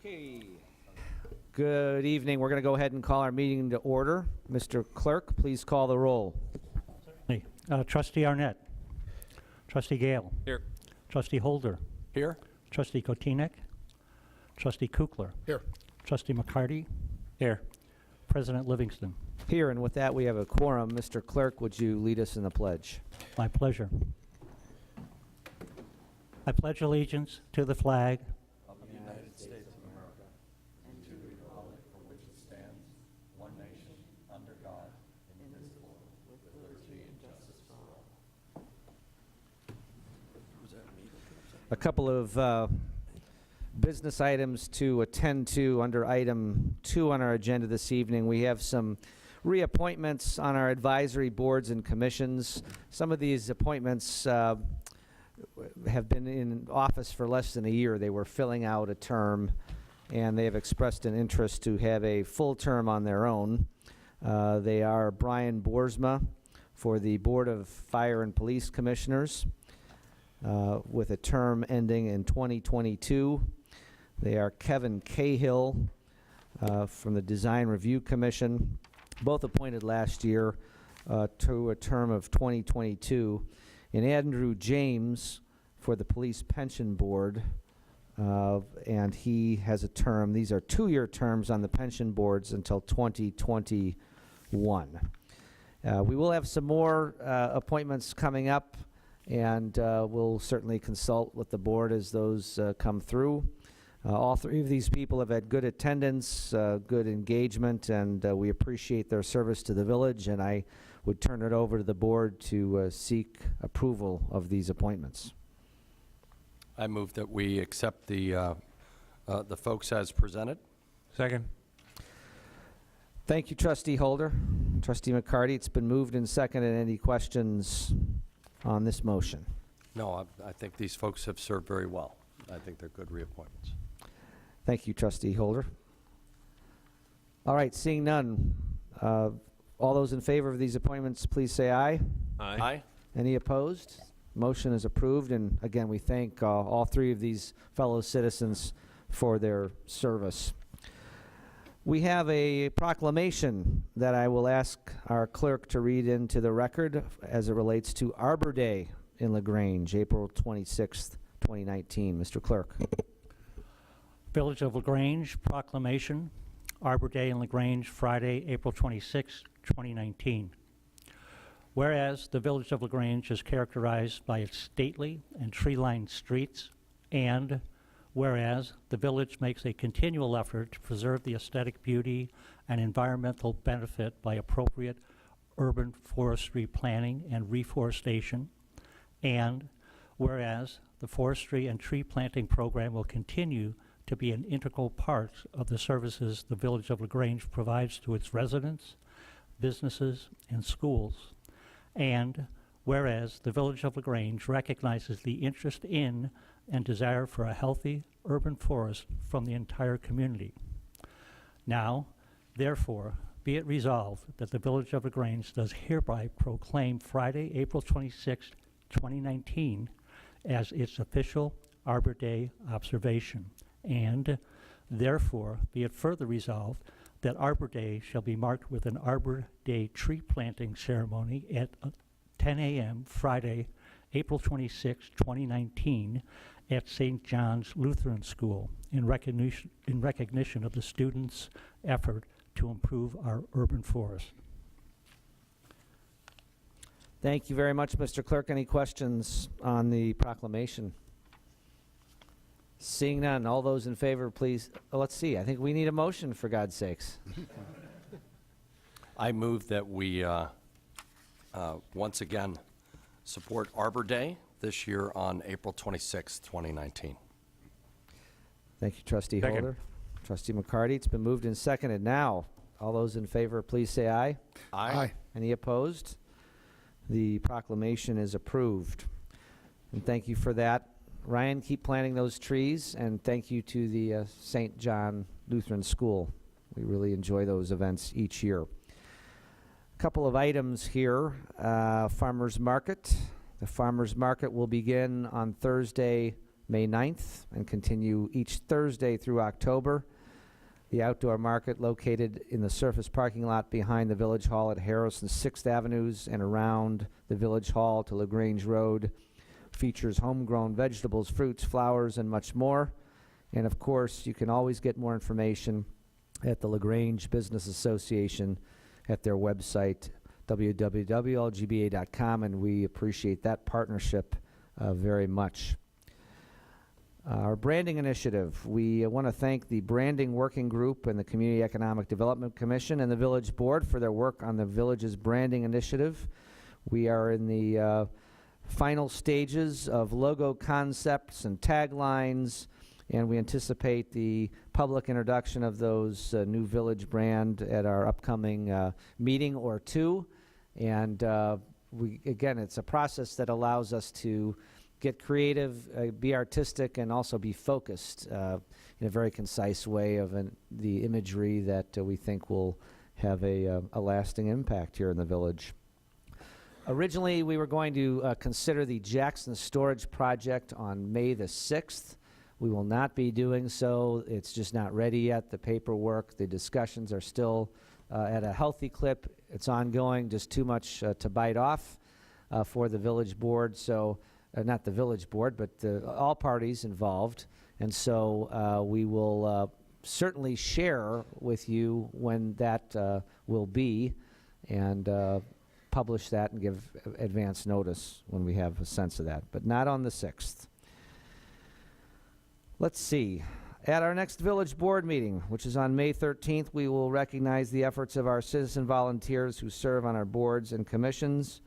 Okay. Good evening. We're going to go ahead and call our meeting to order. Mr. Clerk, please call the roll. Certainly. Trustee Arnett. Trustee Gale. Here. Trustee Holder. Here. Trustee Kotinek. Trustee Kukler. Here. Trustee McCarty. Here. President Livingston. Here, and with that, we have a quorum. Mr. Clerk, would you lead us in the pledge? My pleasure. I pledge allegiance to the flag Of the United States of America and to the republic for which it stands, one nation, under God, indivisible, with liberty and justice for all. A couple of business items to attend to under item 2 on our agenda this evening. We have some reappointments on our advisory boards and commissions. Some of these appointments have been in office for less than a year. They were filling out a term, and they have expressed an interest to have a full term on their own. They are Brian Boersma for the Board of Fire and Police Commissioners with a term ending in 2022. They are Kevin Cahill from the Design Review Commission, both appointed last year to a term of 2022. And Andrew James for the Police Pension Board, and he has a term. These are 2-year terms on the pension boards until 2021. We will have some more appointments coming up, and we'll certainly consult with the board as those come through. All 3 of these people have had good attendance, good engagement, and we appreciate their service to the village, and I would turn it over to the board to seek approval of these appointments. I move that we accept the folks as presented. Second. Thank you, Trustee Holder. Trustee McCarty, it's been moved and seconded. Any questions on this motion? No, I think these folks have served very well. I think they're good reappointments. Thank you, Trustee Holder. All right, seeing none. All those in favor of these appointments, please say aye. Aye. Any opposed? Motion is approved, and again, we thank all 3 of these fellow citizens for their service. We have a proclamation that I will ask our clerk to read into the record as it relates to Arbor Day in LaGrange, April 26th, 2019. Mr. Clerk. Village of LaGrange proclamation. Arbor Day in LaGrange, Friday, April 26, 2019. Whereas the Village of LaGrange is characterized by its stately and tree-lined streets, and whereas the village makes a continual effort to preserve the aesthetic beauty and environmental benefit by appropriate urban forestry planning and reforestation, and whereas the forestry and tree planting program will continue to be an integral part of the services the Village of LaGrange provides to its residents, businesses, and schools. And whereas the Village of LaGrange recognizes the interest in and desire for a healthy urban forest from the entire community. Now, therefore, be it resolved that the Village of LaGrange does hereby proclaim Friday, April 26, 2019 as its official Arbor Day observation. And therefore, be it further resolved that Arbor Day shall be marked with an Arbor Day tree planting ceremony at 10 a.m. Friday, April 26, 2019 at St. John's Lutheran School in recognition of the students' effort to improve our urban forest. Thank you very much, Mr. Clerk. Any questions on the proclamation? Seeing none, all those in favor, please. Let's see. I think we need a motion, for God's sakes. I move that we once again support Arbor Day this year on April 26, 2019. Thank you, Trustee Second. Holder. Trustee McCarty, it's been moved and seconded. Now, all those in favor, please say aye. Aye. Any opposed? The proclamation is approved. And thank you for that. Ryan, keep planting those trees, and thank you to the St. John Lutheran School. We really enjoy those events each year. A couple of items here. Farmers Market. The Farmers Market will begin on Thursday, May 9th and continue each Thursday through October. The outdoor market located in the surface parking lot behind the Village Hall at Harris and 6th Avenues and around the Village Hall to LaGrange Road features homegrown vegetables, fruits, flowers, and much more. And of course, you can always get more information at the LaGrange Business Association at their website, www.lgba.com, and we appreciate that partnership very much. Our branding initiative, we want to thank the Branding Working Group and the Community Economic Development Commission and the Village Board for their work on the village's branding initiative. We are in the final stages of logo concepts and taglines, and we anticipate the public introduction of those new village brand at our upcoming meeting or two. And again, it's a process that allows us to get creative, be artistic, and also be focused in a very concise way of the imagery that we think will have a lasting impact here in the village. Originally, we were going to consider the Jackson Storage Project on May the 6th. We will not be doing so. It's just not ready yet. The paperwork, the discussions are still at a healthy clip. It's ongoing, just too much to bite off for the village board. So, not the village board, but all parties involved. And so we will certainly share with you when that will be and publish that and give advance notice when we have a sense of that, but not on the 6th. Let's see. At our next village board meeting, which is on May 13th, we will recognize the efforts of our citizen volunteers who serve on our boards and commissions.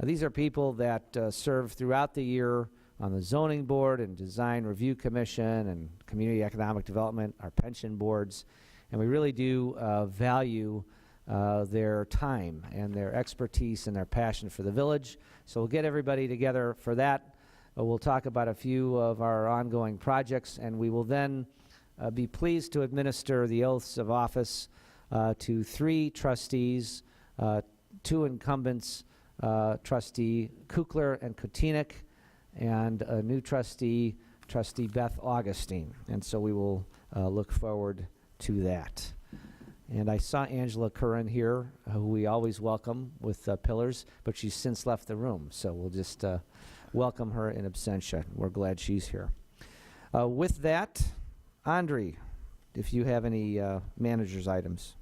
These are people that serve throughout the year on the zoning board and design review commission and community economic development, our pension boards, and we really do value their time and their expertise and their passion for the village. So we'll get everybody together for that. We'll talk about a few of our ongoing projects, and we will then be pleased to administer the oaths of office to 3 trustees, 2 incumbents, Trustee Kukler and Kutinik, and a new trustee, Trustee Beth Augustine. And so we will look forward to that. And I saw Angela Curran here, who we always welcome with pillars, but she's since left the room. So we'll just welcome her in absentia. We're glad she's here. With that, Andre, if you have any manager's items.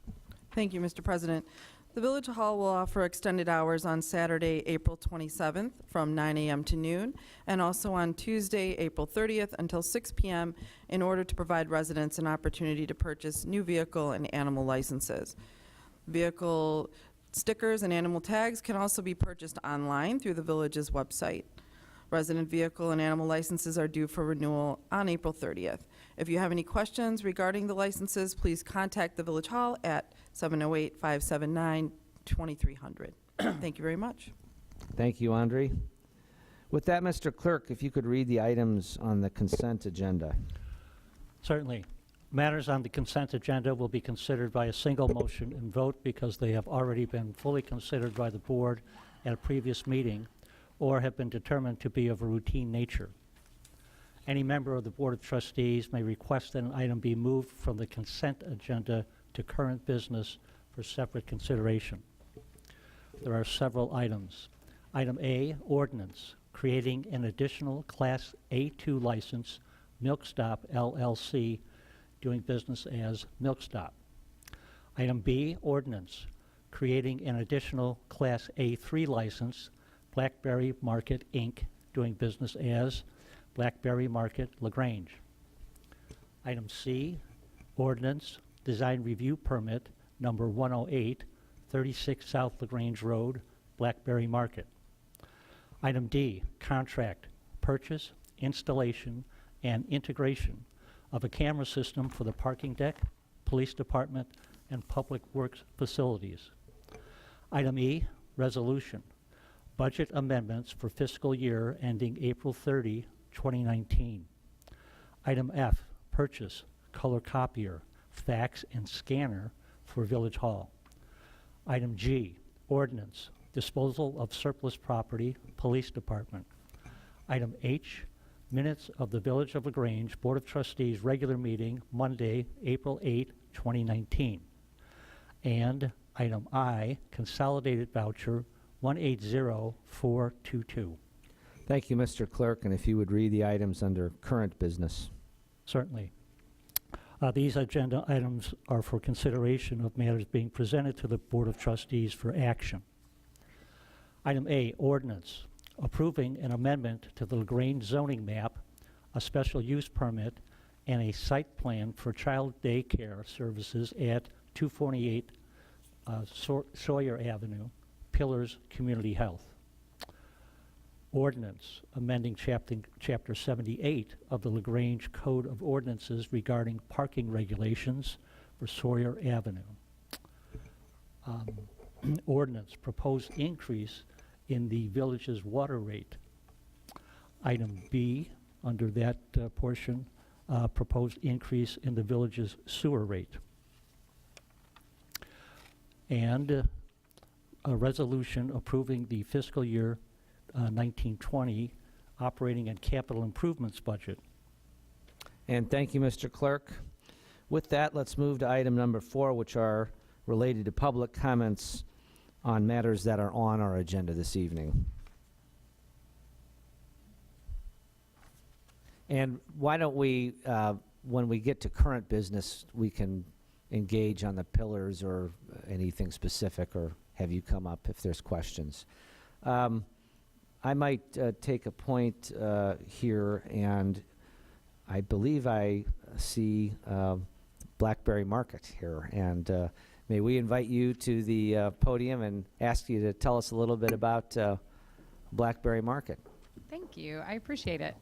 Thank you, Mr. President. The Village Hall will offer extended hours on Saturday, April 27th from 9 a.m. to noon, and also on Tuesday, April 30th until 6 p.m. in order to provide residents an opportunity to purchase new vehicle and animal licenses. Vehicle stickers and animal tags can also be purchased online through the village's website. Resident vehicle and animal licenses are due for renewal on April 30th. If you have any questions regarding the licenses, please contact the Village Hall at 708-579-2300. Thank you very much. Thank you, Andre. With that, Mr. Clerk, if you could read the items on the consent agenda. Certainly. Matters on the consent agenda will be considered by a single motion and vote because they have already been fully considered by the board at a previous meeting or have been determined to be of a routine nature. Any member of the Board of Trustees may request that an item be moved from the consent agenda to current business for separate consideration. There are several items. Item A, ordinance, creating an additional Class A2 license, Milk Stop LLC, doing business as Milk Stop. Item B, ordinance, creating an additional Class A3 license, Blackberry Market, Inc., doing business as Blackberry Market, LaGrange. Item C, ordinance, design review permit, number 108, 36 South LaGrange Road, Blackberry Market. Item D, contract, purchase, installation, and integration of a camera system for the parking deck, police department, and public works facilities. Item E, resolution, budget amendments for fiscal year ending April 30, 2019. Item F, purchase, color copier, fax, and scanner for Village Hall. Item G, ordinance, disposal of surplus property, police department. Item H, Minutes of the Village of LaGrange Board of Trustees regular meeting Monday, April 8, 2019. And item I, consolidated voucher 180422. Thank you, Mr. Clerk, and if you would read the items under current business. Certainly. These agenda items are for consideration of matters being presented to the Board of Trustees for action. Item A, ordinance, approving an amendment to the LaGrange zoning map, a special use permit, and a site plan for child daycare services at 248 Sawyer Avenue, Pillars Community Health. Ordinance, amending Chapter 78 of the LaGrange Code of Ordinances regarding parking regulations for Sawyer Avenue. Ordinance, proposed increase in the village's water rate. Item B, under that portion, proposed increase in the village's sewer rate. And a resolution approving the fiscal year 1920 operating and capital improvements budget. And thank you, Mr. Clerk. With that, let's move to item number 4, which are related to public comments on matters that are on our agenda this evening. And why don't we, when we get to current business, we can engage on the pillars or anything specific, or have you come up if there's questions. I might take a point here, and I believe I see Blackberry Market here, and may we invite you to the podium and ask you to tell us a little bit about Blackberry Market. Thank you. I appreciate it.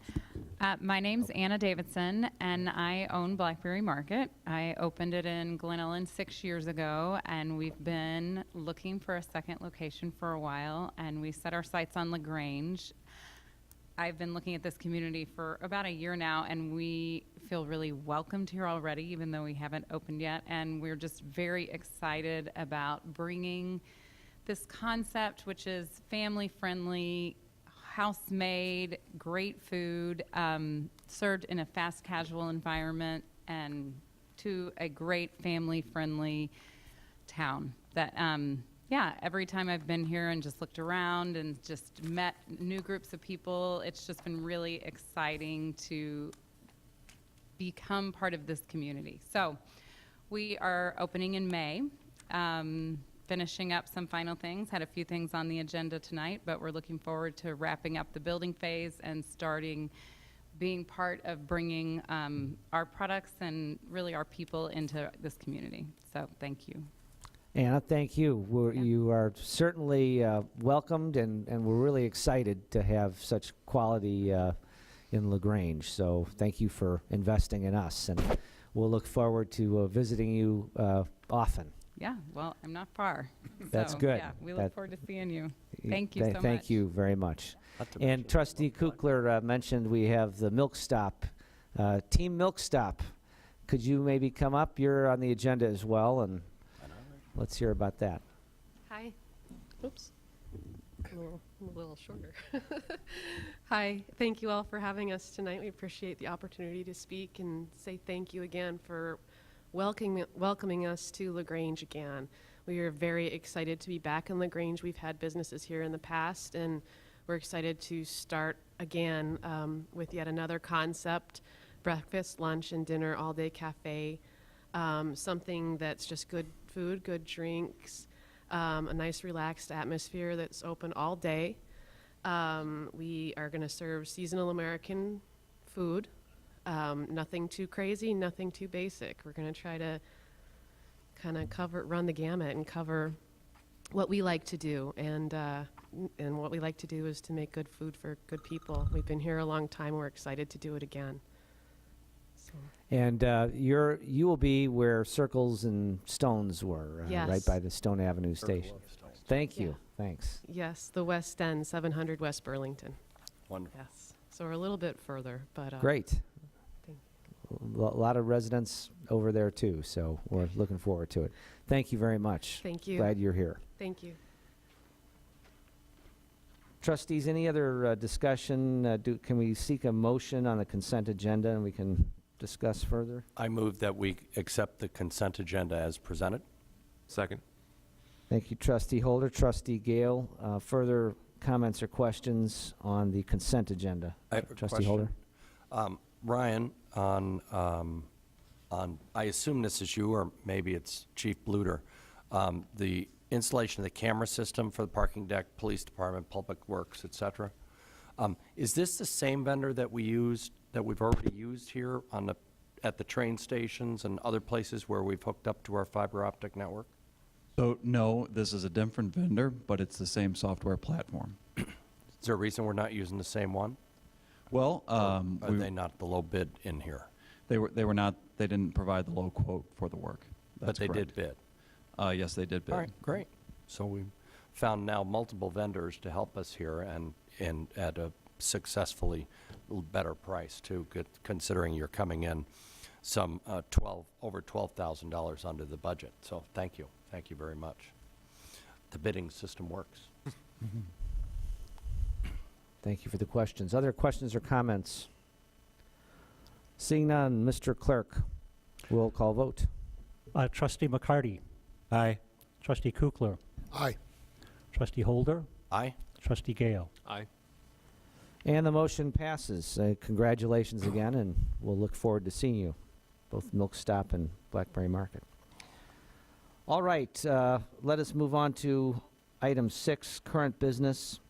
My name's Anna Davidson, and I own Blackberry Market. I opened it in Glen Ellen 6 years ago, and we've been looking for a second location for a while, and we set our sights on LaGrange. I've been looking at this community for about a year now, and we feel really welcomed here already, even though we haven't opened yet, and we're just very excited about bringing this concept, which is family-friendly, house-made, great food, served in a fast casual environment, and to a great family-friendly town. That, yeah, every time I've been here and just looked around and just met new groups of people, it's just been really exciting to become part of this community. So we are opening in May. Finishing up some final things, had a few things on the agenda tonight, but we're looking forward to wrapping up the building phase and starting being part of bringing our products and really our people into this community. So thank you. Anna, thank you. Yeah. You are certainly welcomed, and we're really excited to have such quality in LaGrange. So thank you for investing in us, and we'll look forward to visiting you often. Yeah, well, I'm not far. That's So, good. Yeah, we look That- forward to seeing you. Thank you so much. Thank you very much. And Trustee Kukler mentioned we have the Milk Stop, Team Milk Stop. Could you maybe come up? You're on the agenda as well, and let's hear about that. Hi. Oops. A little shorter. Hi. Thank you all for having us tonight. We appreciate the opportunity to speak and say thank you again for welcoming us to LaGrange again. We are very excited to be back in LaGrange. We've had businesses here in the past, and we're excited to start again with yet another concept, breakfast, lunch, and dinner all-day cafe, something that's just good food, good drinks, a nice relaxed atmosphere that's open all day. We are going to serve seasonal American food. Nothing too crazy, nothing too basic. We're going to try to kind of run the gamut and cover what we like to do. And what we like to do is to make good food for good people. We've been here a long time. We're excited to do it again. So. And you will be where Circles and Stones were, Yes. right by the Stone Avenue station. Thank you. Yeah. Thanks. Yes, the West End, 700 West Burlington. Wonderful. Yes. So we're a little bit further, but Great. thank A lot of residents over there too, so we're looking forward to it. Thank you very much. thank you. Glad you're here. Thank you. Trustees, any other discussion? Can we seek a motion on the consent agenda and we can discuss further? I move that we accept the consent agenda as presented. Second. Thank you, Trustee Holder. Trustee Gale, further comments or questions on the consent agenda? I have a Trustee question. Holder? Ryan, on, I assume this is you, or maybe it's Chief Bluter, the installation of the camera system for the parking deck, police department, public works, et cetera. Is this the same vendor that we've already used here at the train stations and other places where we've hooked up to our fiber optic network? So, no, this is a different vendor, but it's the same software platform. Is there a reason we're not using the same one? Well, Are they not the low bid in here? they were not, they didn't provide the low quote for the work. But That's they correct. did bid. Yes, they did bid. All right, great. So we found now multiple vendors to help us here and at a successfully better price too, considering you're coming in some over $12,000 under the budget. So thank you. Thank you very much. The bidding system works. Thank you for the questions. Other questions or comments? Seeing none, Mr. Clerk, roll call vote. Trustee McCarty. Aye. Trustee Kukler. Aye. Trustee Holder. Aye. Trustee Gale. Aye. And the motion passes. Congratulations again, and we'll look forward to seeing you, both Milk Stop and Blackberry Market. All right, let us move on to item 6, current business.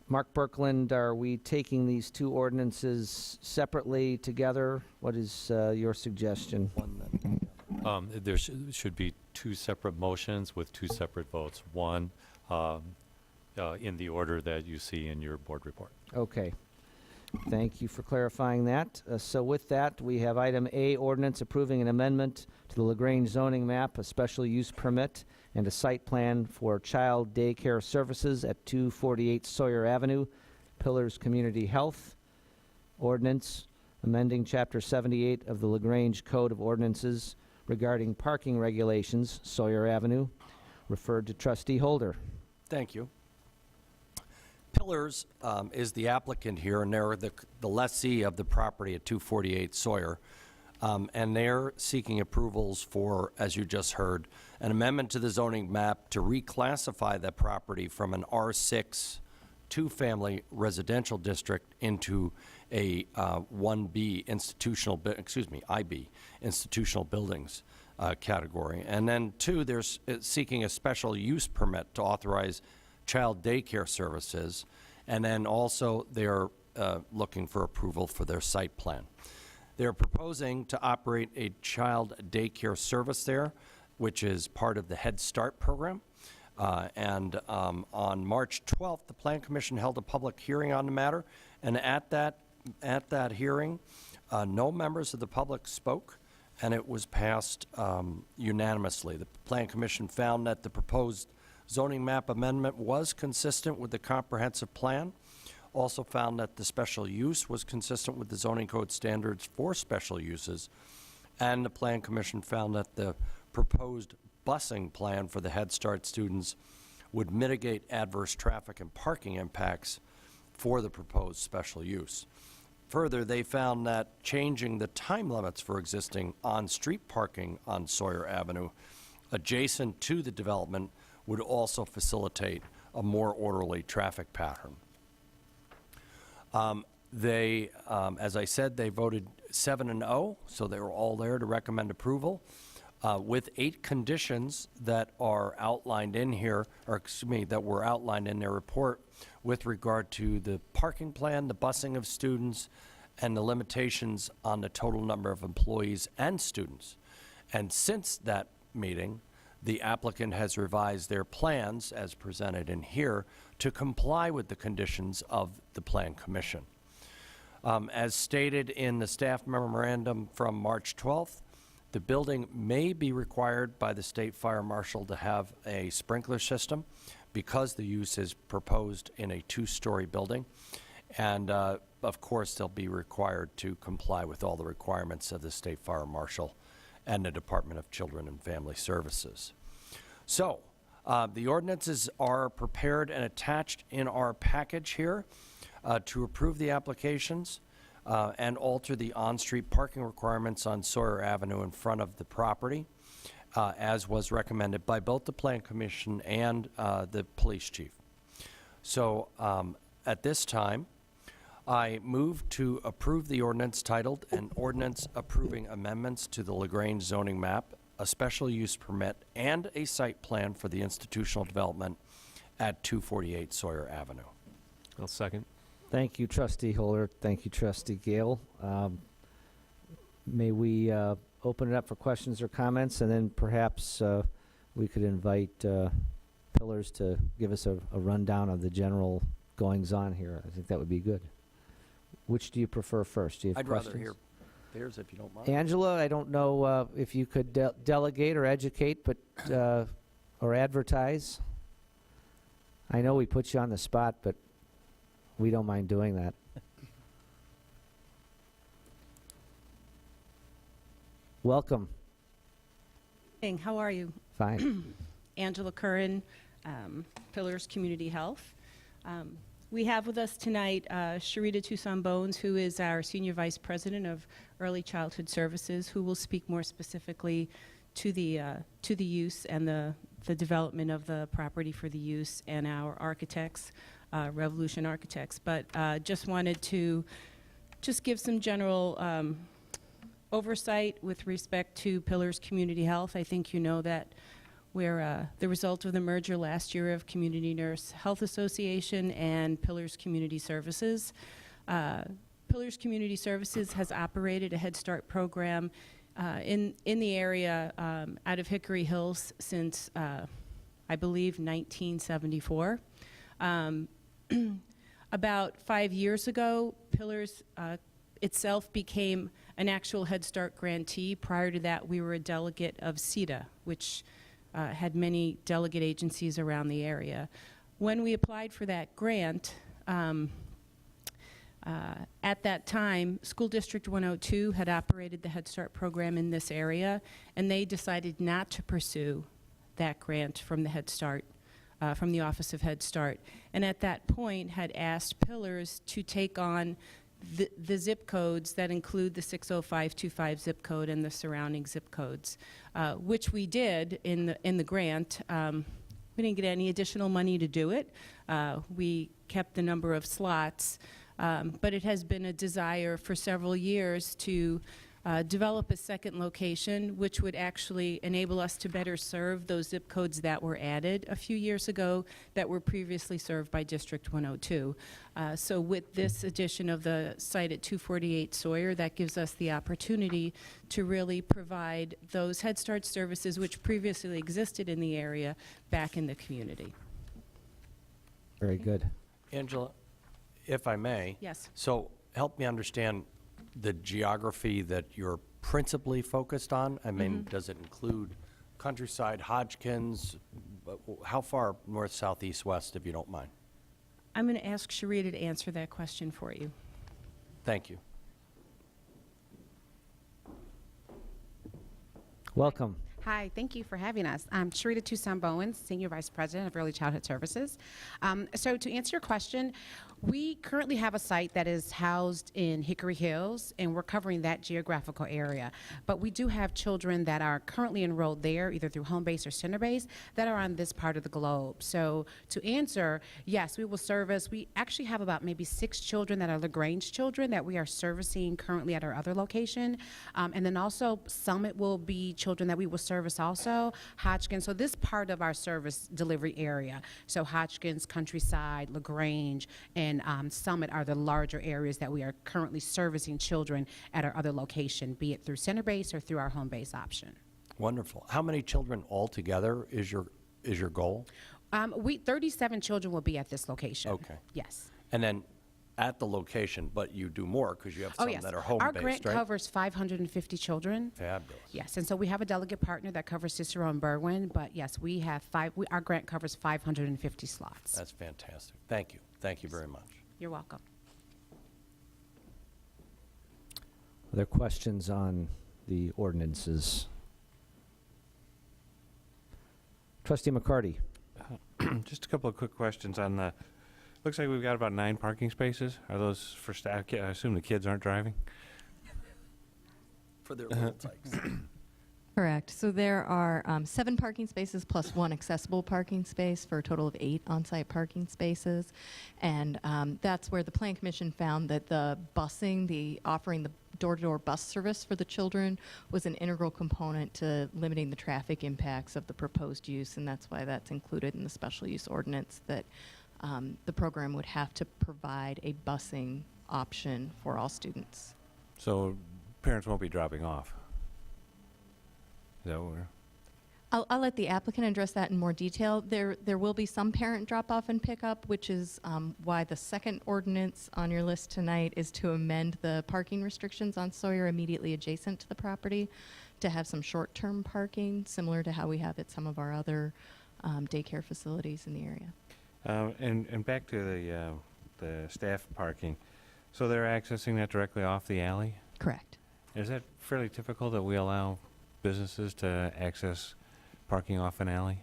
Mark Birkeland, are we taking these two ordinances separately together? What is your suggestion? There should be two separate motions with two separate votes. One in the order that you see in your board report. Okay. Thank you for clarifying that. So with that, we have item A, ordinance approving an amendment to the LaGrange zoning map, a special use permit, and a site plan for child daycare services at 248 Sawyer Avenue, Pillars Community Health. Ordinance amending Chapter 78 of the LaGrange Code of Ordinances regarding parking regulations, Sawyer Avenue. Referred to Trustee Holder. Thank you. Pillars is the applicant here, and they're the lessee of the property at 248 Sawyer. And they're seeking approvals for, as you just heard, an amendment to the zoning map to reclassify that property from an R6 two-family residential district into a 1B institutional, IB, institutional buildings category. And then 2, they're seeking a special use permit to authorize child daycare services, and then also they're looking for approval for their site plan. They're proposing to operate a child daycare service there, which is part of the Head Start program. And on March 12th, the Plan Commission held a public hearing on the matter, and at that hearing, no members of the public spoke, and it was passed unanimously. The Plan Commission found that the proposed zoning map amendment was consistent with the comprehensive plan, also found that the special use was consistent with the zoning code standards for special uses, and the Plan Commission found that the proposed busing plan for the Head Start students would mitigate adverse traffic and parking impacts for the proposed special use. Further, they found that changing the time limits for existing on-street parking on Sawyer Avenue adjacent to the development would also facilitate a more orderly traffic pattern. As I said, they voted 7-0, so they were all there to recommend approval, with 8 conditions that are outlined in here, or excuse me, that were outlined in their report with regard to the parking plan, the busing of students, and the limitations on the total number of employees and students. And since that meeting, the applicant has revised their plans, as presented in here, to comply with the conditions of the Plan Commission. As stated in the staff memorandum from March 12th, the building may be required by the State Fire Marshal to have a sprinkler system because the use is proposed in a 2-story building. And of course, they'll be required to comply with all the requirements of the State Fire Marshal and the Department of Children and Family Services. So, The ordinances are prepared and attached in our package here to approve the applications and alter the on-street parking requirements on Sawyer Avenue in front of the property, as was recommended by both the Plan Commission and the police chief. So at this time, I move to approve the ordinance titled, "An Ordinance Approving Amendments to the LaGrange Zoning Map, a Special Use Permit, and a Site Plan for the Institutional Development at 248 Sawyer Avenue." I'll second. Thank you, Trustee Holder. Thank you, Trustee Gale. May we open it up for questions or comments, and then perhaps we could invite Pillars to give us a rundown of the general goings-on here. I think that would be good. Which do you prefer first? Do you have I'd questions? rather hear theirs if you don't mind. Angela, I don't know if you could delegate or educate, but or advertise. I know we put you on the spot, but we don't mind doing that. Welcome. How are you? Fine. Angela Curran, Pillars Community Health. We have with us tonight Sharita Tucson Bones, who is our Senior Vice President of Early Childhood Services, who will speak more specifically to the use and the development of the property for the use, and our architects, Revolution Architects. But just wanted to just give some general oversight with respect to Pillars Community Health. I think you know that we're the result of the merger last year of Community Nurse Health Association and Pillars Community Services. Pillars Community Services has operated a Head Start program in the area out of Hickory Hills since, I believe, 1974. About 5 years ago, Pillars itself became an actual Head Start grantee. Prior to that, we were a delegate of CETA, which had many delegate agencies around the area. When we applied for that grant, at that time, School District 102 had operated the Head Start program in this area, and they decided not to pursue that grant from the Head Start, from the Office of Head Start, and at that point had asked Pillars to take on the zip codes that include the 60525 zip code and the surrounding zip codes, which we did in the grant. We didn't get any additional money to do it. We kept the number of slots, but it has been a desire for several years to develop a second location, which would actually enable us to better serve those zip codes that were added a few years ago that were previously served by District 102. So with this addition of the site at 248 Sawyer, that gives us the opportunity to really provide those Head Start services which previously existed in the area back in the community. Very good. Angela, if I may. Yes. So help me understand the geography that you're principally focused on. I mean, does it include countryside, Hodgkins? How far north, south, east, west, if you don't mind? I'm going to ask Sharita to answer that question for you. Thank you. Welcome. Hi, thank you for having us. I'm Sharita Tucson Bowens, Senior Vice President of Early Childhood Services. So to answer your question, we currently have a site that is housed in Hickory Hills, and we're covering that geographical area. But we do have children that are currently enrolled there, either through home base or center base, that are on this part of the globe. So to answer, yes, we will service. We actually have about maybe 6 children that are LaGrange children that we are servicing currently at our other location. And then also Summit will be children that we will service also, Hodgkins. So this part of our service delivery area, so Hodgkins, Countryside, LaGrange, and Summit are the larger areas that we are currently servicing children at our other location, be it through center base or through our home base option. Wonderful. How many children altogether is your goal? 37 children will be at this location. Okay. Yes. And then at the location, but you do more because you have some Oh, yes. that are home-based, Our grant right? covers 550 children. Fabulous. Yes, and so we have a delegate partner that covers Cicero and Berwyn, but yes, we have our grant covers 550 slots. That's fantastic. Thank you. Thank you very much. You're welcome. Are there questions on the ordinances? Trustee McCarty. Just a couple of quick questions on the, looks like we've got about 9 parking spaces. Are those for staff? I assume the kids aren't driving? For their little tykes. Correct. So there are 7 parking spaces plus 1 accessible parking space for a total of 8 on-site parking spaces. And that's where the Plan Commission found that the busing, offering the door-to-door bus service for the children was an integral component to limiting the traffic impacts of the proposed use, and that's why that's included in the special use ordinance, that the program would have to provide a busing option for all students. So parents won't be dropping off? Is that what we're... I'll let the applicant address that in more detail. There will be some parent drop-off and pickup, which is why the second ordinance on your list tonight is to amend the parking restrictions on Sawyer immediately adjacent to the property to have some short-term parking, similar to how we have at some of our other daycare facilities in the area. And back to the staff parking. So they're accessing that directly off the alley? Correct. Is that fairly typical that we allow businesses to access parking off an alley?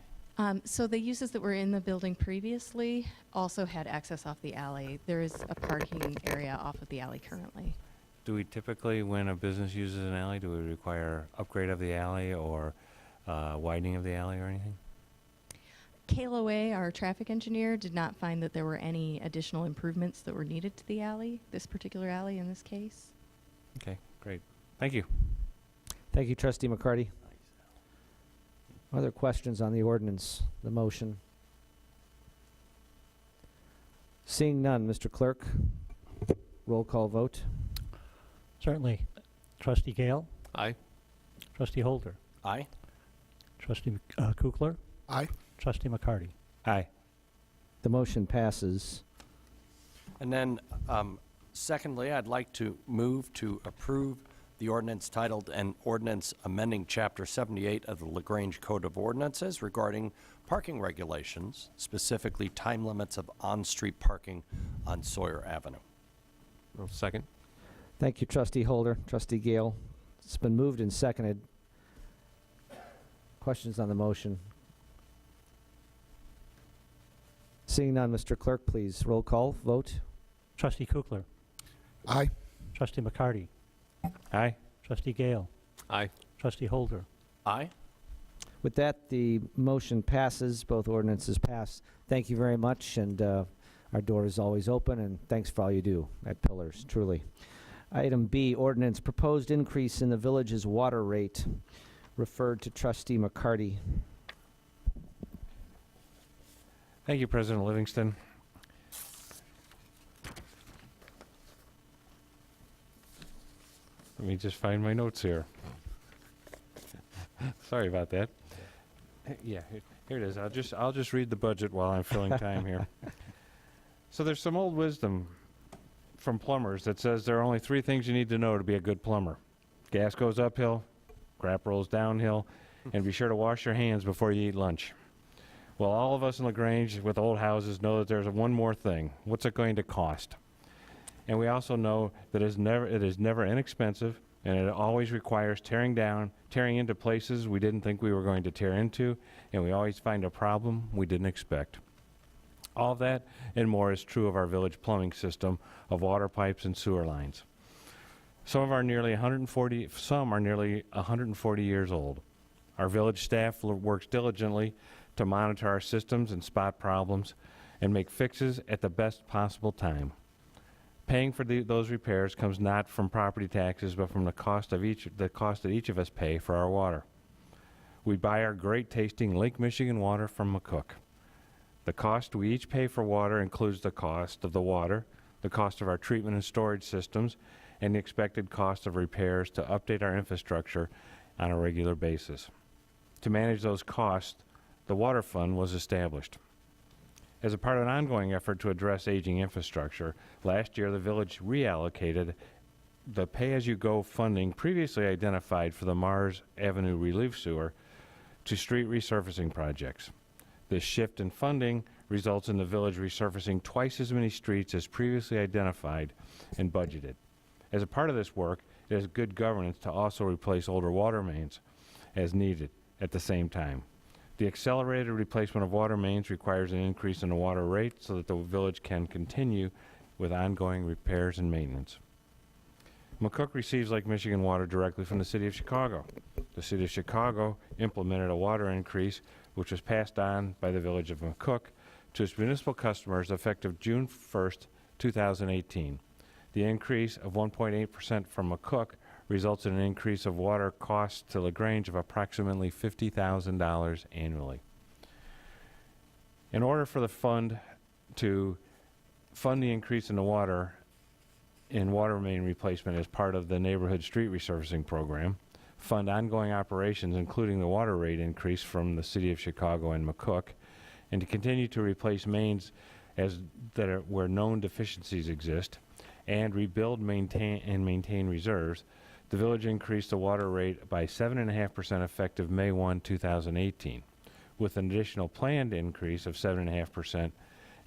So the uses that were in the building previously also had access off the alley. There is a parking area off of the alley currently. Do we typically, when a business uses an alley, do we require upgrade of the alley or widening of the alley or anything? KLOA, our traffic engineer, did not find that there were any additional improvements that were needed to the alley, this particular alley in this case. Okay, great. Thank you. Thank you, Trustee McCarty. Other questions on the ordinance, the motion? Seeing none, Mr. Clerk, roll call vote. Certainly. Trustee Gale? Aye. Trustee Holder? Aye. Trustee Kukler? Aye. Trustee McCarty? Aye. The motion passes. And then, secondly, I'd like to move to approve the ordinance titled An Ordinance Amending Chapter 78 of the LaGrange Code of Ordinances regarding parking regulations, specifically time limits of on-street parking on Sawyer Avenue. Second. Thank you, Trustee Holder. Trustee Gale. It's been moved and seconded. Questions on the motion? Seeing none, Mr. Clerk, please roll call vote. Trustee Kukler? Aye. Trustee McCarty? Aye. Trustee Gale? Aye. Trustee Holder? Aye. With that, the motion passes. Both ordinances pass. Thank you very much, and our door is always open, and thanks for all you do at Pillars, truly. Item B, ordinance, proposed increase in the village's water rate, referred to Trustee McCarty. Thank you, President Livingston. Let me just find my notes here. Sorry about that. Yeah, here it is. I'll just read the budget while I'm filling time here. So there's some old wisdom from plumbers that says there are only 3 things you need to know to be a good plumber. Gas goes uphill, crap rolls downhill, and be sure to wash your hands before you eat lunch. Well, all of us in LaGrange with old houses know that there's one more thing. What's it going to cost? And we also know that it is never inexpensive, and it always requires tearing into places we didn't think we were going to tear into, and we always find a problem we didn't expect. All that and more is true of our village plumbing system of water pipes and sewer lines. Some are nearly 140 years old. Our village staff works diligently to monitor our systems and spot problems and make fixes at the best possible time. Paying for those repairs comes not from property taxes, but from the cost that each of us pay for our water. We buy our great tasting Lake Michigan water from McCook. The cost we each pay for water includes the cost of the water, the cost of our treatment and storage systems, and the expected cost of repairs to update our infrastructure on a regular basis. To manage those costs, the Water Fund was established. As a part of an ongoing effort to address aging infrastructure, last year the village reallocated the pay-as-you-go funding previously identified for the Mars Avenue relief sewer to street resurfacing projects. This shift in funding results in the village resurfacing twice as many streets as previously identified and budgeted. As a part of this work, it is good governance to also replace older water mains as needed at the same time. The accelerated replacement of water mains requires an increase in the water rate so that the village can continue with ongoing repairs and maintenance. McCook receives Lake Michigan water directly from the City of Chicago. The City of Chicago implemented a water increase which was passed on by the Village of McCook to its municipal customers effective June 1st, 2018. The increase of 1.8% from McCook results in an increase of water costs to LaGrange of approximately $50,000 annually. In order for the fund to fund the increase in the water main replacement as part of the neighborhood street resurfacing program, fund ongoing operations including the water rate increase from the City of Chicago and McCook, and to continue to replace mains where known deficiencies exist, and rebuild, maintain reserves, the village increased the water rate by 7.5% effective May 1, 2018, with an additional planned increase of 7.5%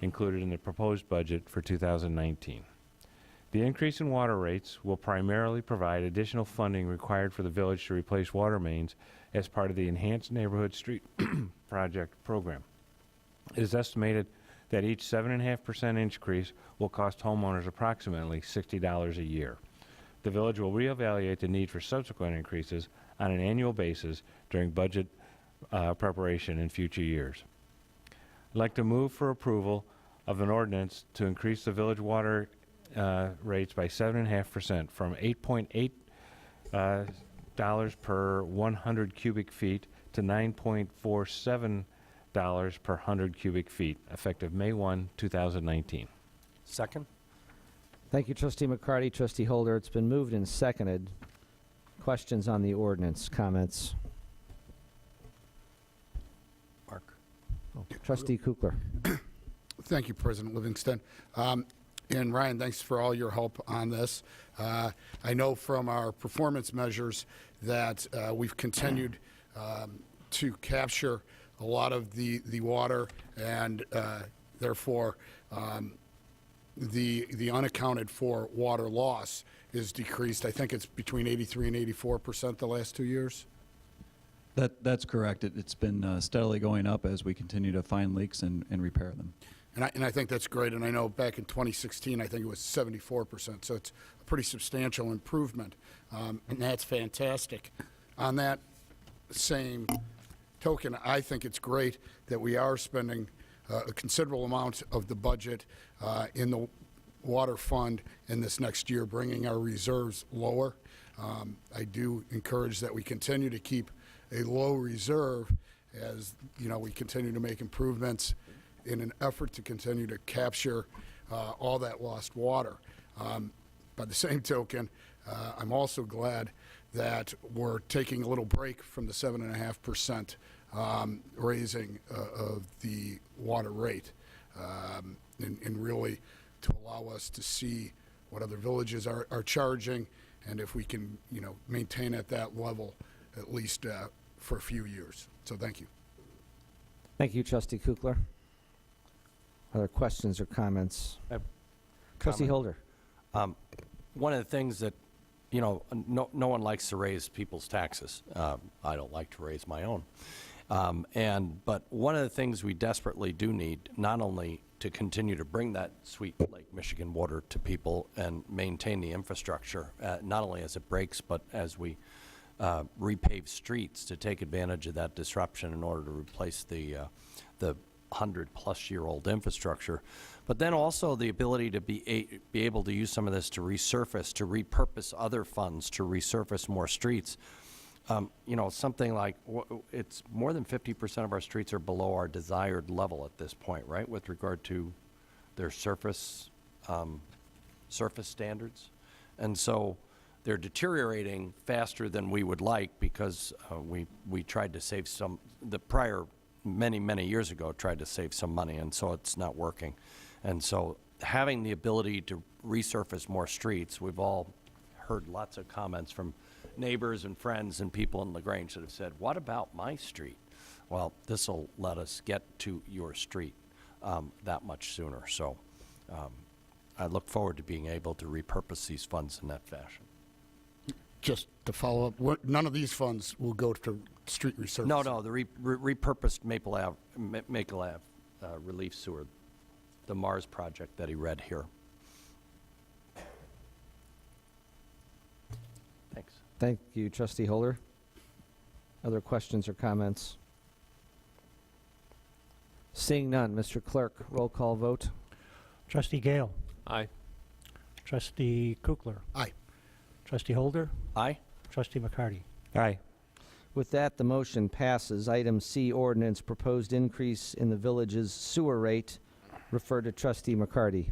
included in the proposed budget for 2019. The increase in water rates will primarily provide additional funding required for the village to replace water mains as part of the Enhanced Neighborhood Street Project program. It is estimated that each 7.5% increase will cost homeowners approximately $60 a year. The village will reevaluate the need for subsequent increases on an annual basis during budget preparation in future years. I'd like to move for approval of an ordinance to increase the village water rates by 7.5% from $8.8 per 100 cubic feet to $9.47 per 100 cubic feet, effective May 1, 2019. Second? Thank you, Trustee McCarty. Trustee Holder, it's been moved and seconded. Questions on the ordinance, comments? Mark? Trustee Kukler. Thank you, President Livingston. And Ryan, thanks for all your help on this. I know from our performance measures that we've continued to capture a lot of the water, and therefore the unaccounted for water loss is decreased. I think it's between 83 and 84% the last 2 years. That's correct. It's been steadily going up as we continue to find leaks and repair them. And I think that's great. And I know back in 2016, I think it was 74%. So it's a pretty substantial improvement. And that's fantastic. On that same token, I think it's great that we are spending a considerable amount of the budget in the water fund in this next year, bringing our reserves lower. I do encourage that we continue to keep a low reserve as we continue to make improvements in an effort to continue to capture all that lost water. By the same token, I'm also glad that we're taking a little break from the 7.5% raising of the water rate, and really to allow us to see what other villages are charging, and if we can maintain at that level at least for a few years. So thank you. Thank you, Trustee Kukler. Other questions or comments? Trustee Holder. One of the things that, no one likes to raise people's taxes. I don't like to raise my own. But one of the things we desperately do need, not only to continue to bring that sweet Lake Michigan water to people and maintain the infrastructure, not only as it breaks, but as we repave streets to take advantage of that disruption in order to replace the 100-plus-year-old infrastructure, but then also the ability to be able to use some of this to resurface, to repurpose other funds, to resurface more streets. Something like it's more than 50% of our streets are below our desired level at this point, right, with regard to their surface standards, and so they're deteriorating faster than we would like because we tried to save some. The prior many years ago tried to save some money, and so it's not working. And so having the ability to resurface more streets, we've all heard lots of comments from neighbors and friends and people in LaGrange that have said, what about my street? Well, this will let us get to your street that much sooner. So I look forward to being able to repurpose these funds in that fashion. Just to follow up, none of these funds will go to street resurfacing? No, the repurposed Maple Ave relief sewer, the Mars project that he read here. Thanks. Thank you, Trustee Holder. Other questions or comments? Seeing none, Mr. Clerk, roll call vote. Trustee Gale. Aye. Trustee Kukler. Aye. Trustee Holder. Aye? Trustee McCarty. Aye. With that, the motion passes. Item C, ordinance, proposed increase in the village's sewer rate. Refer to Trustee McCarty.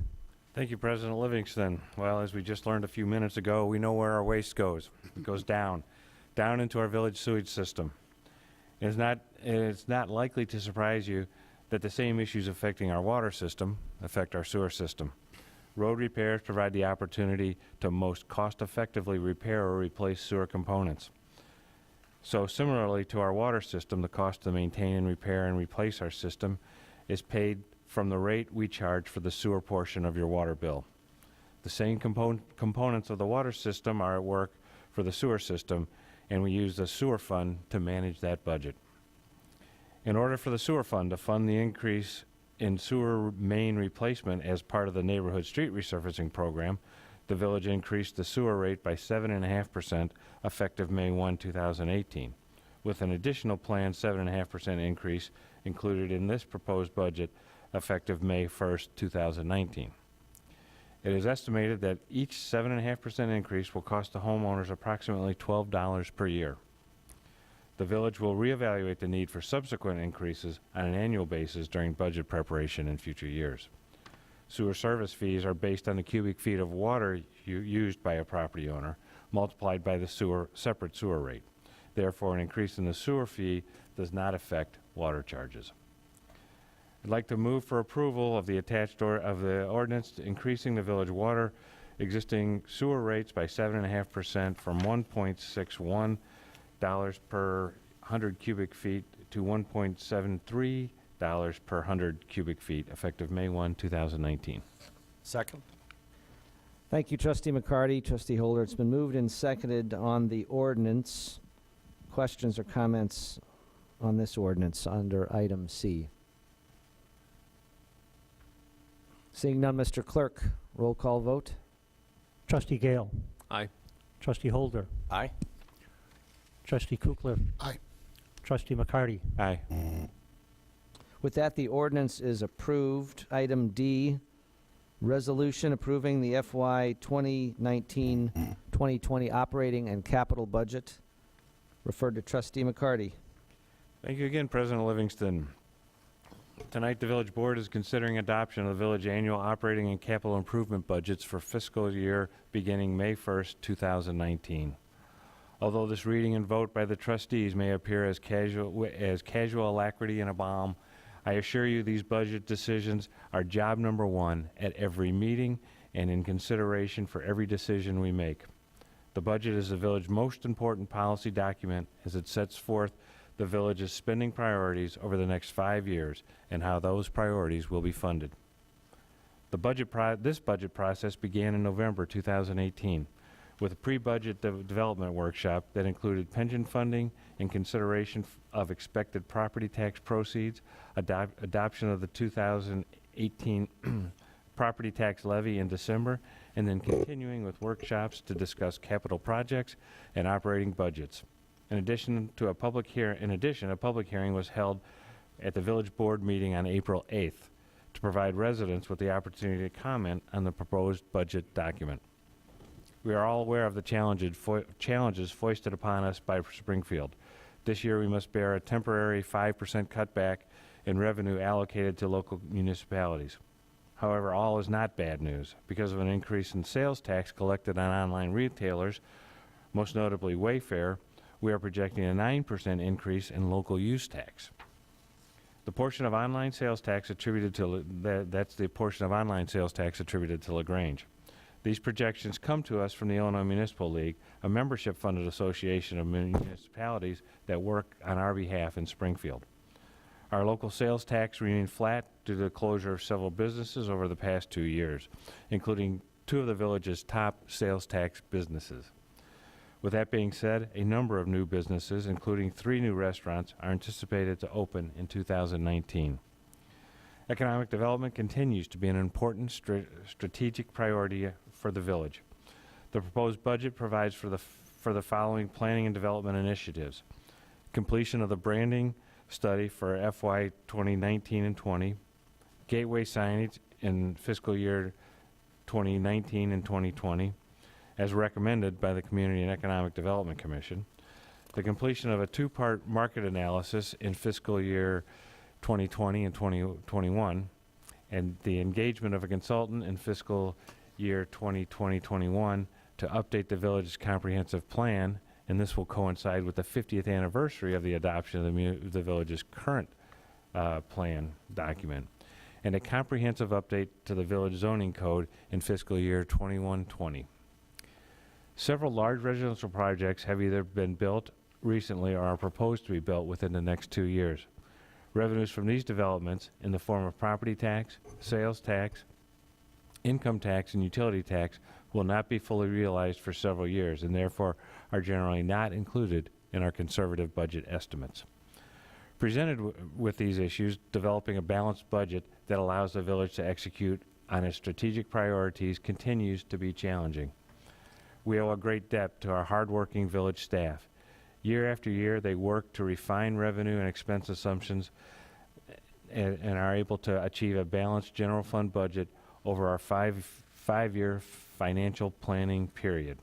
Thank you, President Livingston. Well, as we just learned a few minutes ago, we know where our waste goes. It goes down into our village sewage system. It's not likely to surprise you that the same issues affecting our water system affect our sewer system. Road repairs provide the opportunity to most cost-effectively repair or replace sewer components. So similarly to our water system, the cost to maintain and repair and replace our system is paid from the rate we charge for the sewer portion of your water bill. The same components of the water system are at work for the sewer system, and we use the sewer fund to manage that budget. In order for the sewer fund to fund the increase in sewer main replacement as part of the neighborhood street resurfacing program, the village increased the sewer rate by 7.5% effective May 1, 2018, with an additional planned 7.5% increase included in this proposed budget effective May 1st, 2019. It is estimated that each 7.5% increase will cost the homeowners approximately $12 per year. The village will reevaluate the need for subsequent increases on an annual basis during budget preparation in future years. Sewer service fees are based on the cubic feet of water used by a property owner, multiplied by the separate sewer rate. Therefore, an increase in the sewer fee does not affect water charges. I'd like to move for approval of the attached of the ordinance increasing the village water existing sewer rates by 7.5% from $1.61 per 100 cubic feet to $1.73 per 100 cubic feet effective May 1, 2019. Second? Thank you, Trustee McCarty. Trustee Holder, it's been moved and seconded on the ordinance. Questions or comments on this ordinance under item C? Seeing none, Mr. Clerk, roll call vote. Trustee Gale. Aye. Trustee Holder. Aye? Trustee Kukler. Aye. Trustee McCarty. Aye. With that, the ordinance is approved. Item D, resolution approving the FY 2019-2020 operating and capital budget. Referred to Trustee McCarty. Thank you again, President Livingston. Tonight, the village board is considering adoption of the village annual operating and capital improvement budgets for fiscal year beginning May 1st, 2019. Although this reading and vote by the trustees may appear as casual alacrity and a bomb, I assure you these budget decisions are job number one at every meeting and in consideration for every decision we make. The budget is the village's most important policy document as it sets forth the village's spending priorities over the next 5 years and how those priorities will be funded. This budget process began in November 2018 with a pre-budget development workshop that included pension funding and consideration of expected property tax proceeds, adoption of the 2018 property tax levy in December, and then continuing with workshops to discuss capital projects and operating budgets. In addition, a public hearing was held at the village board meeting on April 8th to provide residents with the opportunity to comment on the proposed budget document. We are all aware of the challenges foisted upon us by Springfield. This year we must bear a temporary 5% cutback in revenue allocated to local municipalities. However, all is not bad news. Because of an increase in sales tax collected on online retailers, most notably Wayfair, we are projecting a 9% increase in local use tax. The portion of online sales tax attributed to that's the portion of online sales tax attributed to LaGrange. These projections come to us from the Illinois Municipal League, a membership-funded association of municipalities that work on our behalf in Springfield. Our local sales tax remained flat due to the closure of several businesses over the past 2 years, including 2 of the village's top sales tax businesses. With that being said, a number of new businesses, including 3 new restaurants, are anticipated to open in 2019. Economic development continues to be an important strategic priority for the village. The proposed budget provides for the following planning and development initiatives: completion of the branding study for FY 2019 and 20, gateway signage in fiscal year 2019 and 2020, as recommended by the Community and Economic Development Commission, the completion of a 2-part market analysis in fiscal year 2020 and 2021, and the engagement of a consultant in fiscal year 2020-21 to update the village's comprehensive plan, and this will coincide with the 50th anniversary of the adoption of the village's current plan document, and a comprehensive update to the village zoning code in fiscal year 21-20. Several large residential projects have either been built recently or are proposed to be built within the next 2 years. Revenues from these developments in the form of property tax, sales tax, income tax, and utility tax will not be fully realized for several years and therefore are generally not included in our conservative budget estimates. Presented with these issues, developing a balanced budget that allows the village to execute on its strategic priorities continues to be challenging. We owe a great debt to our hardworking village staff. Year after year, they work to refine revenue and expense assumptions and are able to achieve a balanced general fund budget over our five-year financial planning period.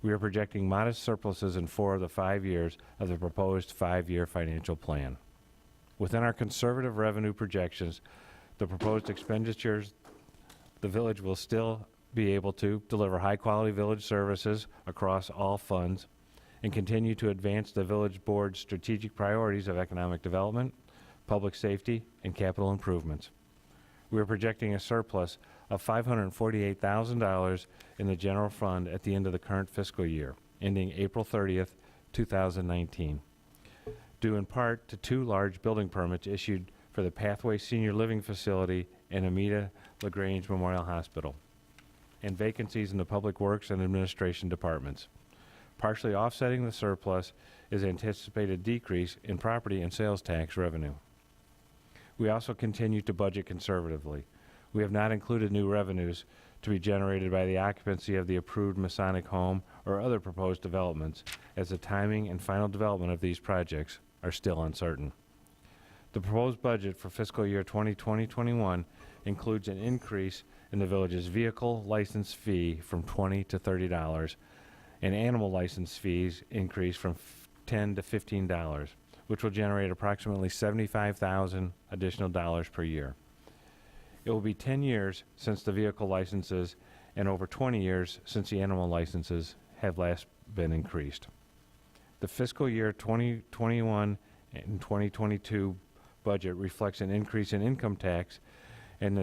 We are projecting modest surpluses in 4 of the 5 years of the proposed 5-year financial plan. Within our conservative revenue projections, the proposed expenditures, the village will still be able to deliver high-quality village services across all funds and continue to advance the village board's strategic priorities of economic development, public safety, and capital improvements. We are projecting a surplus of $548,000 in the general fund at the end of the current fiscal year, ending April 30th, 2019, due in part to 2 large building permits issued for the Pathway Senior Living Facility and Amita LaGrange Memorial Hospital, and vacancies in the Public Works and Administration departments. Partially offsetting the surplus is anticipated decrease in property and sales tax revenue. We also continue to budget conservatively. We have not included new revenues to be generated by the occupancy of the approved Masonic home or other proposed developments, as the timing and final development of these projects are still uncertain. The proposed budget for fiscal year 2020-21 includes an increase in the village's vehicle license fee from $20 to $30, and animal license fees increase from $10 to $15, which will generate approximately $75,000 additional dollars per year. It will be 10 years since the vehicle licenses and over 20 years since the animal licenses have last been increased. The fiscal year 2021 and 2022 budget reflects an increase in income tax and the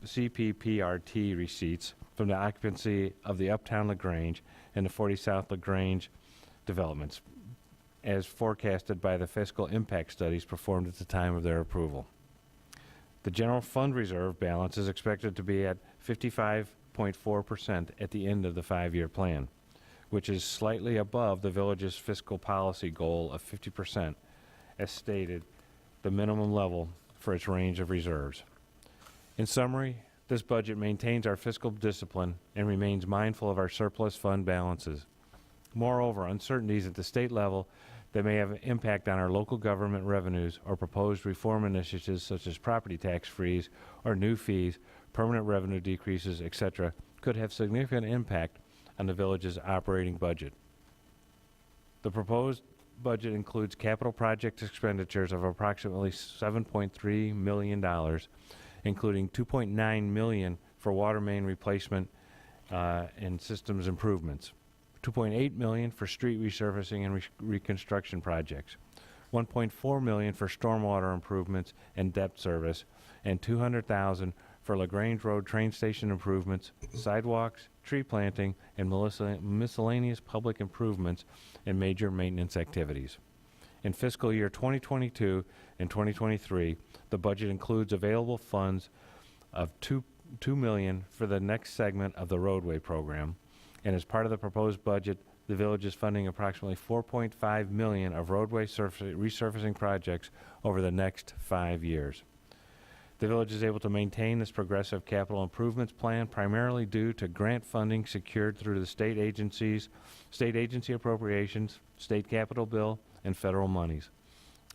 CPPRT receipts from the occupancy of the Uptown LaGrange and the 40 South LaGrange developments, as forecasted by the fiscal impact studies performed at the time of their approval. The general fund reserve balance is expected to be at 55.4% at the end of the 5-year plan, which is slightly above the village's fiscal policy goal of 50%, as stated, the minimum level for its range of reserves. In summary, this budget maintains our fiscal discipline and remains mindful of our surplus fund balances. Moreover, uncertainties at the state level that may have an impact on our local government revenues or proposed reform initiatives such as property tax freeze or new fees, permanent revenue decreases, etc., could have significant impact on the village's operating budget. The proposed budget includes capital project expenditures of approximately $7.3 million, including $2.9 million for water main replacement and systems improvements, $2.8 million for street resurfacing and reconstruction projects, $1.4 million for stormwater improvements and debt service, and $200,000 for LaGrange Road train station improvements, sidewalks, tree planting, and miscellaneous public improvements and major maintenance activities. In fiscal year 2022 and 2023, the budget includes available funds of $2 million for the next segment of the roadway program, And as part of the proposed budget, the village is funding approximately $4.5 million of roadway resurfacing projects over the next 5 years. The village is able to maintain this progressive capital improvements plan primarily due to grant funding secured through the state agency appropriations, state capital bill, and federal monies.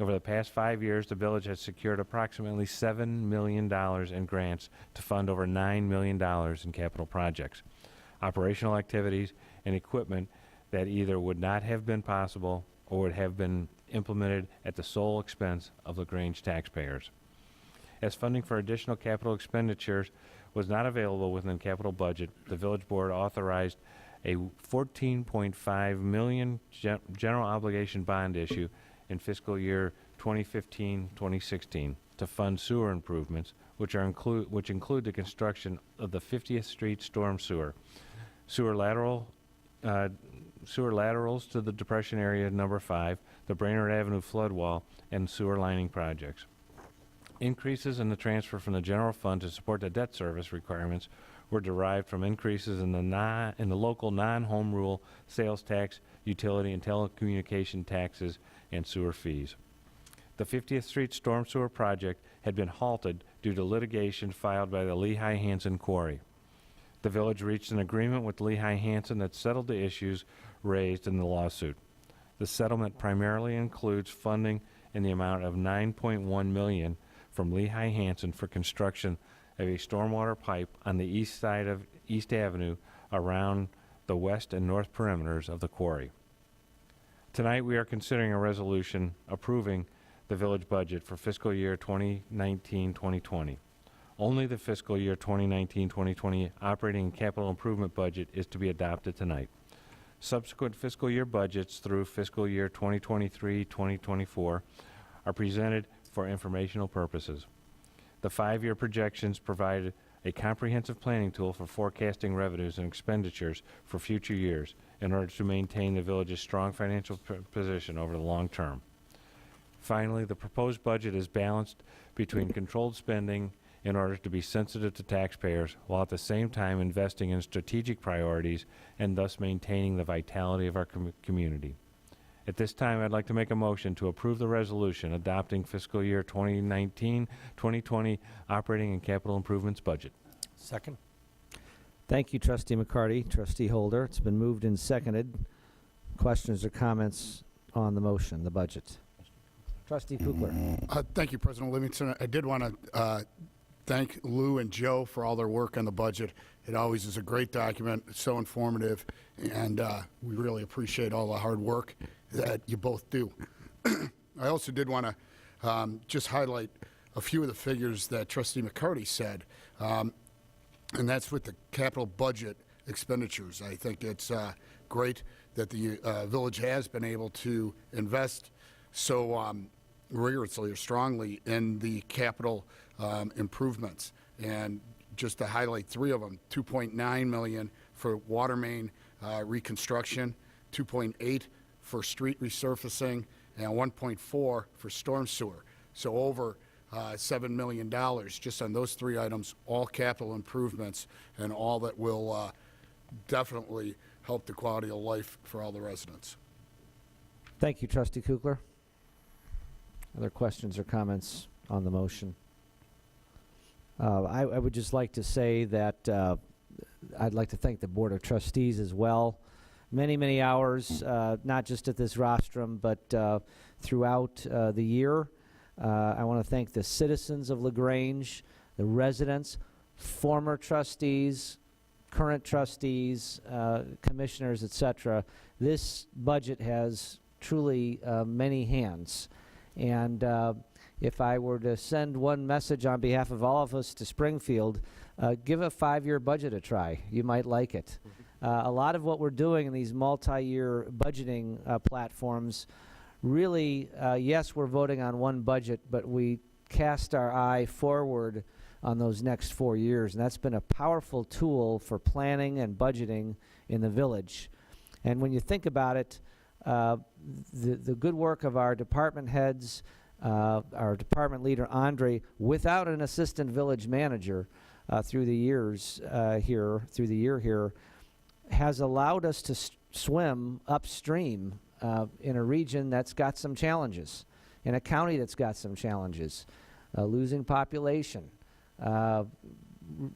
Over the past 5 years, the village has secured approximately $7 million in grants to fund over $9 million in capital projects, operational activities, and equipment that either would not have been possible or would have been implemented at the sole expense of LaGrange taxpayers. As funding for additional capital expenditures was not available within the capital budget, the village board authorized a $14.5 million general obligation bond issue in fiscal year 2015-2016 to fund sewer improvements, which include the construction of the 50th Street storm sewer, sewer laterals to the Depression Area Number 5, the Brainerd Avenue flood wall, and sewer lining projects. Increases in the transfer from the general fund to support the debt service requirements were derived from increases in the local non-home rule sales tax, utility and telecommunication taxes, and sewer fees. The 50th Street storm sewer project had been halted due to litigation filed by the Lehigh-Hanson Quarry. The village reached an agreement with Lehigh-Hanson that settled the issues raised in the lawsuit. The settlement primarily includes funding in the amount of $9.1 million from Lehigh-Hanson for construction of a stormwater pipe on the east side of East Avenue around the west and north perimeters of the quarry. Tonight we are considering a resolution approving the village budget for fiscal year 2019-2020. Only the fiscal year 2019-2020 operating and capital improvement budget is to be adopted tonight. Subsequent fiscal year budgets through fiscal year 2023-2024 are presented for informational purposes. The 5-year projections provide a comprehensive planning tool for forecasting revenues and expenditures for future years in order to maintain the village's strong financial position over the long term. Finally, the proposed budget is balanced between controlled spending in order to be sensitive to taxpayers while at the same time investing in strategic priorities and thus maintaining the vitality of our community. At this time, I'd like to make a motion to approve the resolution adopting fiscal year 2019-2020 operating and capital improvements budget. Second. Thank you, Trustee McCarty. Trustee Holder, it's been moved and seconded. Questions or comments on the motion, the budget? Trustee Kukler. Thank you, President Livingston. I did want to thank Lou and Joe for all their work on the budget. It always is a great document. It's so informative, and we really appreciate all the hard work that you both do. I also did want to just highlight a few of the figures that Trustee McCarty said, and that's with the capital budget expenditures. I think it's great that the village has been able to invest so rigorously or strongly in the capital improvements. And just to highlight 3 of them, $2.9 million for water main reconstruction, $2.8 for street resurfacing, and $1.4 for storm sewer. So over $7 million just on those 3 items, all capital improvements, and all that will definitely help the quality of life for all the residents. Thank you, Trustee Kukler. Other questions or comments on the motion? I would just like to say that I'd like to thank the Board of Trustees as well. Many hours, not just at this rostrum, but throughout the year. I want to thank the citizens of LaGrange, the residents, former trustees, current trustees, commissioners, etc. This budget has truly many hands. And if I were to send one message on behalf of all of us to Springfield, give a 5-year budget a try. You might like it. A lot of what we're doing in these multi-year budgeting platforms, really, yes, we're voting on one budget, but we cast our eye forward on those next 4 years. And that's been a powerful tool for planning and budgeting in the village. And when you think about it, the good work of our department heads, our department leader, Andre, without an assistant village manager through the year here, has allowed us to swim upstream in a region that's got some challenges, in a county that's got some challenges, losing population,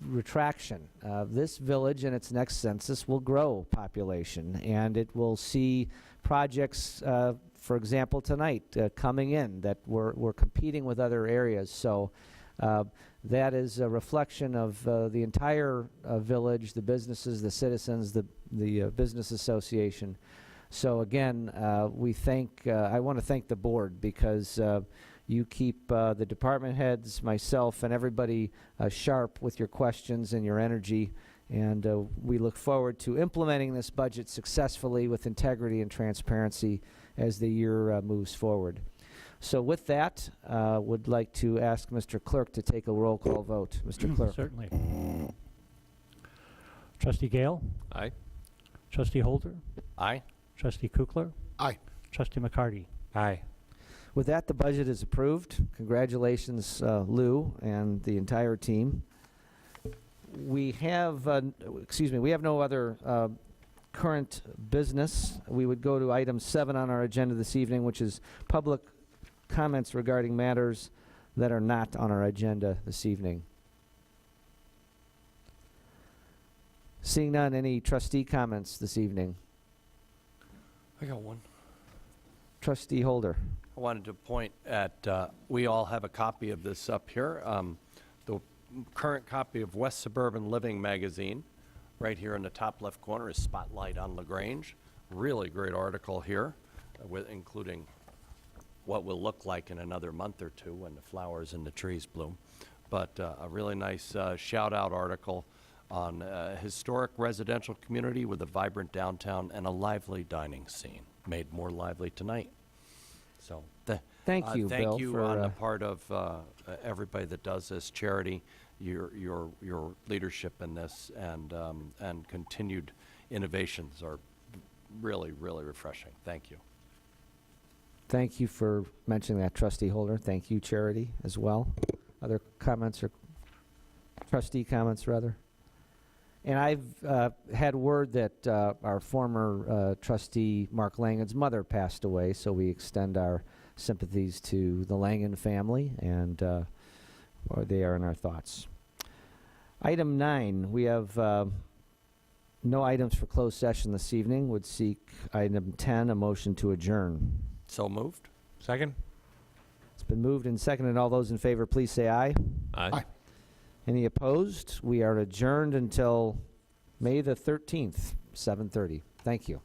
retraction. This village in its next census will grow population, and it will see projects, for example, tonight coming in that we're competing with other areas. So that is a reflection of the entire village, the businesses, the citizens, the business association. So again, I want to thank the board because you keep the department heads, myself, and everybody sharp with your questions and your energy. And we look forward to implementing this budget successfully with integrity and transparency as the year moves forward. So with that, would like to ask Mr. Clerk to take a roll call vote. Mr. Clerk. Certainly. Trustee Gale? Aye. Trustee Holder? Aye? Trustee Kukler? Aye. Trustee McCarty? Aye. With that, the budget is approved. Congratulations, Lou and the entire team. We have, we have no other current business. We would go to item 7 on our agenda this evening, which is public comments regarding matters that are not on our agenda this evening. Seeing none, any trustee comments this evening? I got one. Trustee Holder. I wanted to point at, we all have a copy of this up here. The current copy of West Suburban Living magazine, right here in the top left corner, is Spotlight on LaGrange. Really great article here, including what will look like in another month or two when the flowers and the trees bloom. But a really nice shout-out article on a historic residential community with a vibrant downtown and a lively dining scene, made more lively tonight. So Thank you, Bill, thank you for, on the part of everybody that does this charity, your leadership in this, and continued innovations are really, really refreshing. Thank you. Thank you for mentioning that, Trustee Holder. Thank you, Charity, as well. Other comments or trustee comments, rather? And I've had word that our former trustee, Mark Langen's mother, passed away, so we extend our sympathies to the Langen family, and they are in our thoughts. Item 9, we have no items for closed session this evening. Would seek item 10, a motion to adjourn. So moved. Second? It's been moved and seconded. All those in favor, please say aye. Aye. Any opposed? We are adjourned until May the 13th, 7:30. Thank you.